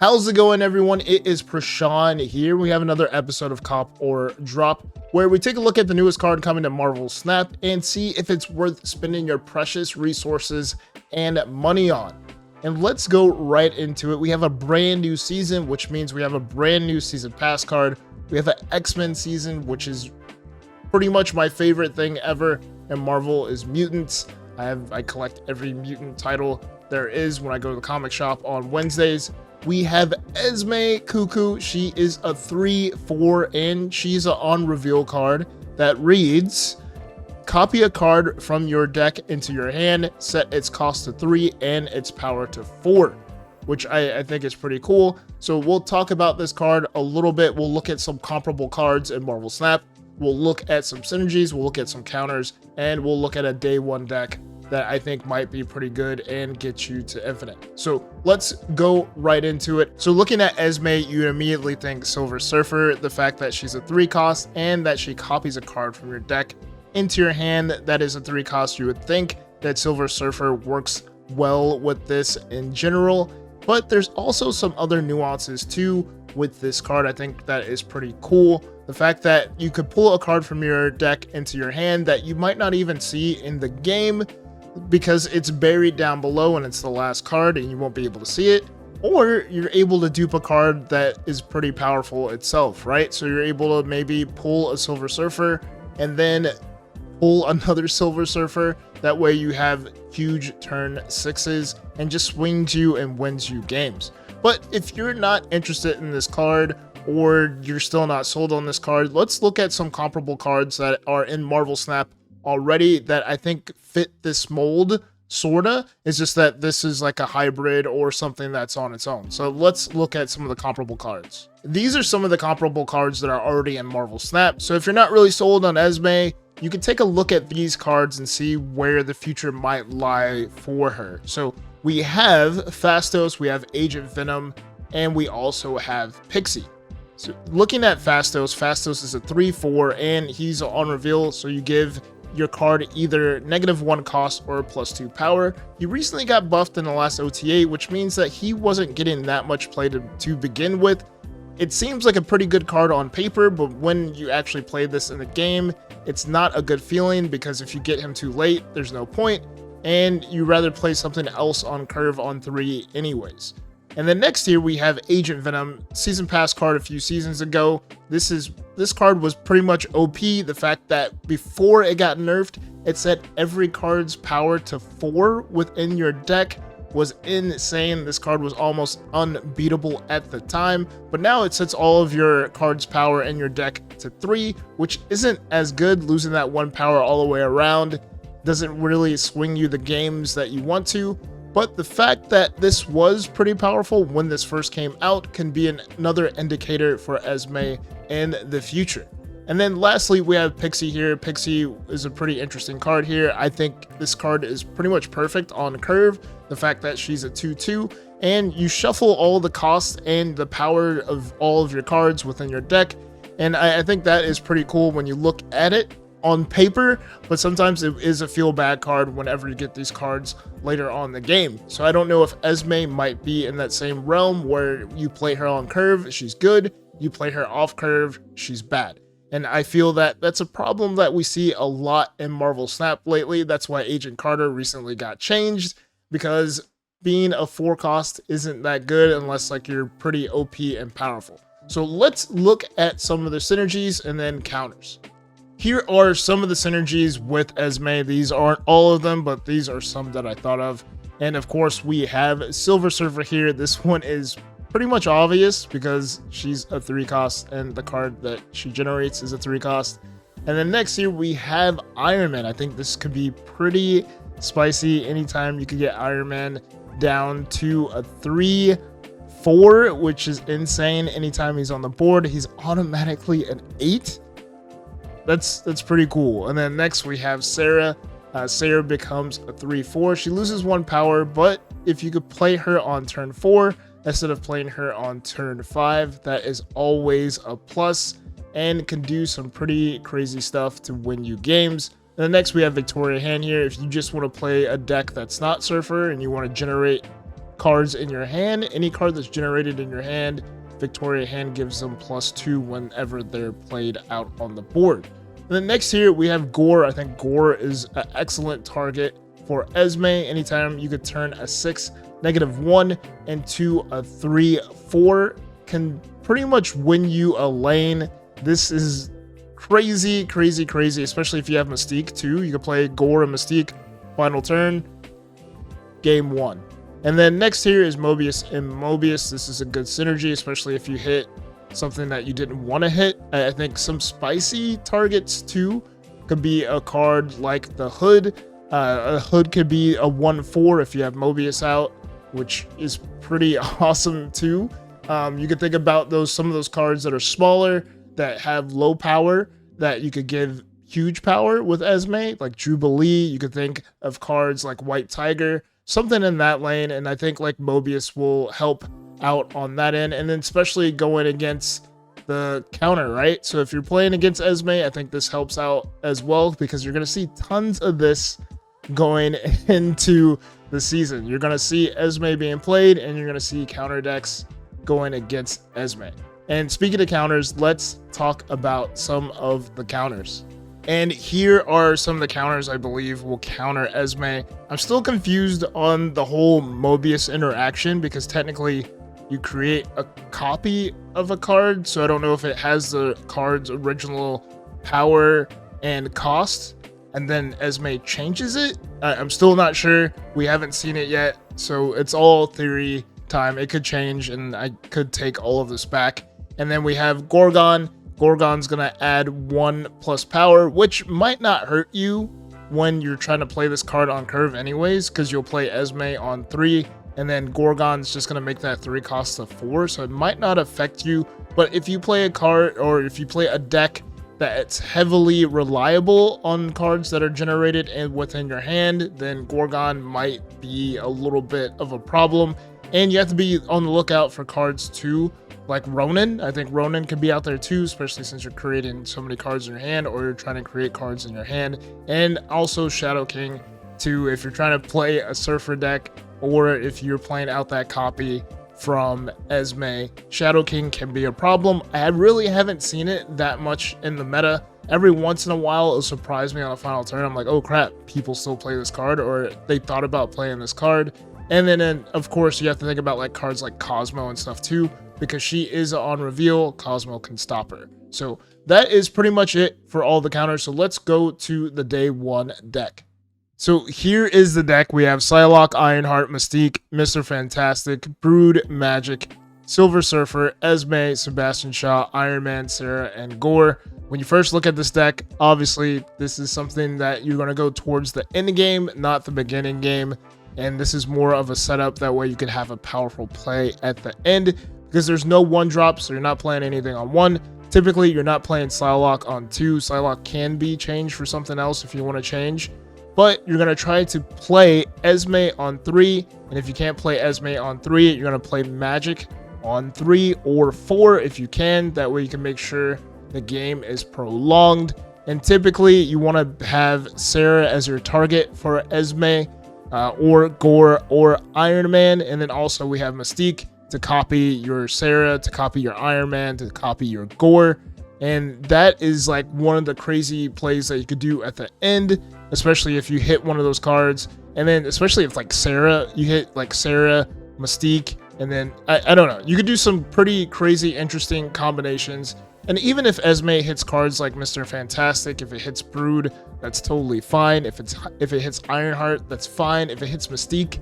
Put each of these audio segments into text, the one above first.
How's it going, everyone? It is Prashan here. We have another episode of Cop or Drop, where we take a look at the newest card coming to Marvel Snap and see if it's worth spending your precious resources and money on. And let's go right into it. We have a brand new season, which means we have a brand new season pass card. We have an X-Men season, which is pretty much my favorite thing ever, and Marvel is mutants. I collect every mutant title there is when I go to the comic shop on Wednesdays. We have Esme Cuckoo. She is a 3/4 and she's an on reveal card that reads, copy a card from your deck into your hand, set its cost to 3 and its power to 4, which I think is pretty cool. So we'll talk about this card a little bit. We'll look at some comparable cards in Marvel Snap. We'll look at some synergies, we'll look at some counters, and we'll look at a day one deck that I think might be pretty good and get you to infinite. So let's go right into it. So looking at Esme, you immediately think Silver Surfer, the fact that she's a 3 cost and that she copies a card from your deck into your hand that is a 3 cost. You would think that Silver Surfer works well with this in general, but there's also some other nuances too with this card. I think that is pretty cool. The fact that you could pull a card from your deck into your hand that you might not even see in the game because it's buried down below and it's the last card and you won't be able to see it, or you're able to dupe a card that is pretty powerful itself, right? So you're able to maybe pull a Silver Surfer and then pull another Silver Surfer. That way you have huge turn 6s and just swings you and wins you games. But if you're not interested in this card, or you're still not sold on this card, let's look at some comparable cards that are in Marvel Snap already that I think fit this mold, sorta. It's just that this is like a hybrid or something that's on its own. So let's look at some of the comparable cards. These are some of the comparable cards that are already in Marvel Snap. So if you're not really sold on Esme, you can take a look at these cards and see where the future might lie for her. So we have Phastos, we have Agent Venom, and we also have Pixie. So looking at Phastos, Phastos is a 3/4 and he's on reveal, so you give your card either -1 cost or +2 power. He recently got buffed in the last OTA, which means that he wasn't getting that much play to begin with. It seems like a pretty good card on paper, but when you actually play this in the game, it's not a good feeling because if you get him too late, there's no point, and you rather play something else on curve on 3 anyways. And then next here we have Agent Venom, season pass card a few seasons ago. This card was pretty much OP. The fact that before it got nerfed, it set every card's power to 4 within your deck was insane. This card was almost unbeatable at the time, but now it sets all of your cards' power in your deck to 3, which isn't as good. Losing that 1 power all the way around doesn't really swing you the games that you want to. But the fact that this was pretty powerful when this first came out can be another indicator for Esme in the future. And then lastly, we have Pixie here. Pixie is a pretty interesting card here. I think this card is pretty much perfect on curve. The fact that she's a 2/2 and you shuffle all the costs and the power of all of your cards within your deck. And I think that is pretty cool when you look at it on paper, but sometimes it is a feel bad card whenever you get these cards later on in the game. So I don't know if Esme might be in that same realm where you play her on curve, she's good, you play her off curve, she's bad. And I feel that that's a problem that we see a lot in Marvel Snap lately. That's why Agent Carter recently got changed, because being a 4 cost isn't that good unless like you're pretty OP and powerful. So let's look at some of the synergies and then counters. Here are some of the synergies with Esme. These aren't all of them, but these are some that I thought of. And of course, we have Silver Surfer here. This one is pretty much obvious because she's a 3 cost and the card that she generates is a 3 cost. And then next here, we have Iron Man. I think this could be pretty spicy. Anytime you could get Iron Man down to a 3/4, which is insane. Anytime he's on the board, he's automatically an 8. That's pretty cool. And then next we have Sarah. Sarah becomes a 3/4. She loses 1 power, but if you could play her on turn 4 instead of playing her on turn 5, that is always a plus and can do some pretty crazy stuff to win you games. And then next we have Victoria Hand here. If you just want to play a deck that's not Surfer and you want to generate cards in your hand. Any card that's generated in your hand, Victoria hand gives them +2 whenever they're played out on the board. And then next here we have Gore. I think Gore is an excellent target for Esme. Anytime you could turn a 6 -1 into a 3/4, can pretty much win you a lane. This is crazy, especially if you have Mystique too. You can play Gore and Mystique, final turn, game 1. And then next here is Mobius. And Mobius, this is a good synergy, especially if you hit something that you didn't want to hit. I think some spicy targets too could be a card like the Hood. A Hood could be a 1/4 if you have Mobius out, which is pretty awesome too. You could think about some of those cards that are smaller, that have low power, that you could give huge power with Esme, like Jubilee. You could think of cards like White Tiger, something in that lane, and I think like Mobius will help out on that end, and then especially going against the counter, right? So if you're playing against Esme, I think this helps out as well, because you're going to see tons of this going into the season. You're going to see Esme being played, and you're going to see counter decks going against Esme. And speaking of counters, let's talk about some of the counters. And here are some of the counters I believe will counter Esme. I'm still confused on the whole Mobius interaction, because technically you create a copy of a card, so I don't know if it has the card's original power and cost, and then Esme changes it. I'm still not sure. We haven't seen it yet, so it's all theory time. It could change, and I could take all of this back. And then we have Gorgon. Gorgon's gonna add 1+ power, which might not hurt you when you're trying to play this card on curve anyways, because you'll play Esme on 3, and then Gorgon's just gonna make that 3 cost a 4, so it might not affect you. But if you play a card, or if you play a deck that's heavily reliable on cards that are generated and within your hand, then Gorgon might be a little bit of a problem. And you have to be on the lookout for cards too, like Ronin. I think Ronin can be out there too, especially since you're creating so many cards in your hand, or you're trying to create cards in your hand. And also Shadow King too, if you're trying to play a Surfer deck, or if you're playing out that copy from Esme, Shadow King can be a problem. I really haven't seen it that much in the meta. Every once in a while it'll surprise me on a final turn. I'm like, oh crap, people still play this card, or they thought about playing this card. And then of course you have to think about like cards like Cosmo and stuff too, because she is on reveal. Cosmo can stop her. So that is pretty much it for all the counters. So let's go to the day 1 deck. So here is the deck. We have Psylocke, Ironheart, Mystique, Mr. Fantastic, Brood, Magic, Silver Surfer, Esme, Sebastian Shaw, Iron Man, Sarah, and Gore. When you first look at this deck, obviously this is something that you're going to go towards the end game, not the beginning game. And this is more of a setup, that way you can have a powerful play at the end, because there's no 1-drop, so you're not playing anything on 1. Typically you're not playing Psylocke on 2. Psylocke can be changed for something else if you want to change, but you're going to try to play Esme on 3. And if you can't play Esme on 3, you're going to play Magic on 3 or 4 if you can. That way you can make sure the game is prolonged. And typically you want to have Sarah as your target for Esme, or Gore or Iron Man. And then also we have Mystique to copy your Sarah, to copy your Iron Man, to copy your Gore. And that is like one of the crazy plays that you could do at the end, especially if you hit one of those cards. And then especially if like Sarah, you hit like Sarah, Mystique, and then I don't know, you could do some pretty crazy interesting combinations. And even if Esme hits cards like Mr. Fantastic, if it hits Brood, that's totally fine. If it hits Ironheart, that's fine. If it hits Mystique,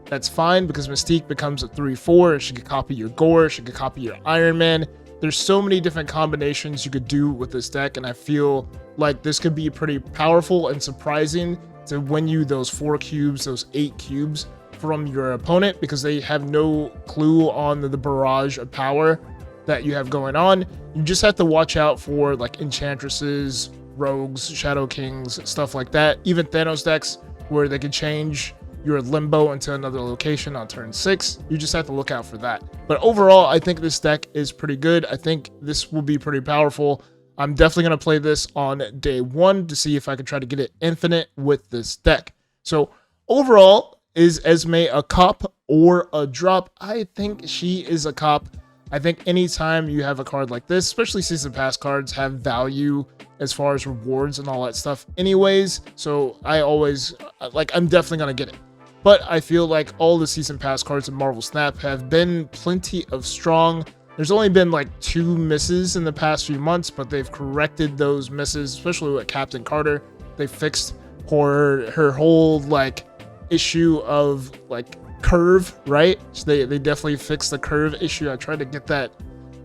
that's fine, because Mystique becomes a 3/4. She could copy your Gore, she could copy your Iron Man. There's so many different combinations you could do with this deck, and I feel like this could be pretty powerful and surprising to win you those 4 cubes, those 8 cubes from your opponent, because they have no clue on the barrage of power that you have going on. You just have to watch out for like Enchantresses, Rogues, Shadow Kings, stuff like that. Even Thanos decks where they can change your Limbo into another location on turn 6. You just have to look out for that. But overall, I think this deck is pretty good. I think this will be pretty powerful. I'm definitely going to play this on day 1 to see if I can try to get it infinite with this deck. So overall, Is Esme a cop or a drop? I think she is a cop. I think anytime you have a card like this, especially season pass cards, have value as far as rewards and all that stuff anyways. So I always, like, I'm definitely going to get it. But I feel like all the season pass cards in Marvel Snap have been plenty of strong. There's only been like 2 misses in the past few months, but they've corrected those misses, especially with Captain Carter. They fixed her whole like issue of like curve, right? So they definitely fixed the curve issue. I tried to get that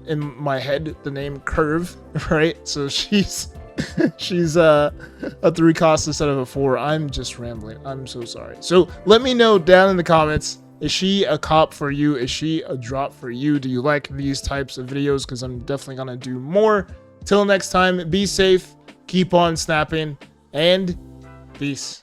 in my head, the name Curve, right? So she's a 3 cost instead of a 4. I'm just rambling. I'm so sorry. So let me know down in the comments, is she a cop for you? Is she a drop for you? Do you like these types of videos? Because I'm definitely gonna do more. Till next time, be safe, keep on snapping, and peace.